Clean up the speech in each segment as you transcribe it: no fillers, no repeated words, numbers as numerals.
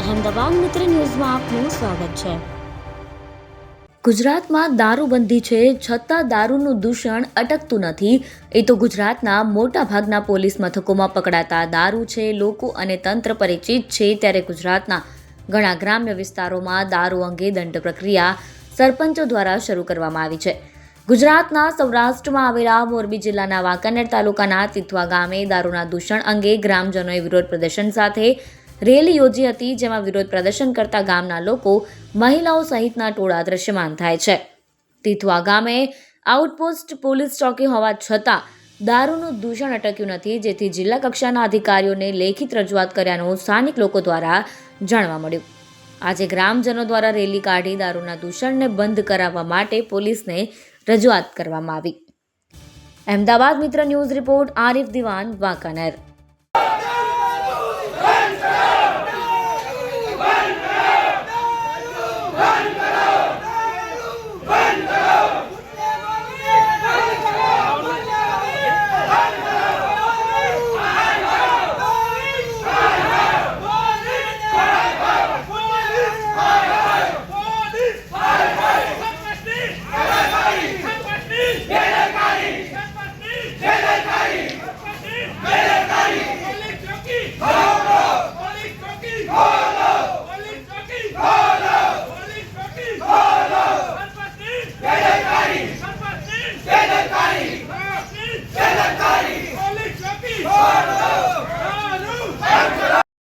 અહેમદાબાદ મિત્ર ન્યૂઝમાં આપનું સ્વાગત છે। ગુજરાતમાં દારૂબંધી છે છતાં દારૂનું દૂષણ અટકતું નથી। એ તો ગુજરાતના મોટાભાગના પોલીસ મથકોમાં પકડાતા દારૂ છે લોકો અને તંત્ર પરિચિત છે, ત્યારે ગુજરાતના ઘણા ગ્રામ્ય વિસ્તારોમાં દારૂ અંગે દંડ પ્રક્રિયા સરપંચો દ્વારા શરૂ કરવામાં આવી છે। ગુજરાતના સૌરાષ્ટ્રમાં આવેલા મોરબી જિલ્લાના વાંકાનેર તાલુકાના તિથવા ગામે દારૂના દૂષણ અંગે ગ્રામજનોએ વિરોધ પ્રદર્શન સાથે રેલી યોજી હતી, જેમાં વિરોધ પ્રદર્શન કરતા ગામના લોકો, મહિલાઓ સહિતના ટોળા દ્રશ્યમાન થાય છે। તિથવા ગામે આઉટપોસ્ટ પોલીસ ચોકી હોવા છતાં દારૂનું દૂષણ અટક્યું નથી, જેથી જિલ્લા કક્ષાના અધિકારીઓને લેખિત રજૂઆત કર્યાનું સ્થાનિક લોકો દ્વારા જાણવા મળ્યું। આજે ગ્રામજનો દ્વારા રેલી કાઢી દારૂના દૂષણને બંધ કરાવવા માટે પોલીસને રજૂઆત કરવામાં આવી। અહેમદાબાદ મિત્ર ન્યૂઝ રિપોર્ટ આરિફ દિવાન, વાંકાનેર।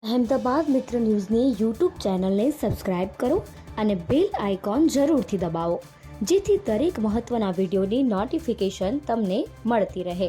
અહેમદાબાદ મિત્ર ન્યૂઝની યુટ્યુબ ચેનલને સબસ્ક્રાઇબ કરો અને બેલ આઇકોન જરૂરથી દબાવો, જેથી દરેક મહત્ત્વના વિડીયોની નોટિફિકેશન તમને મળતી રહે।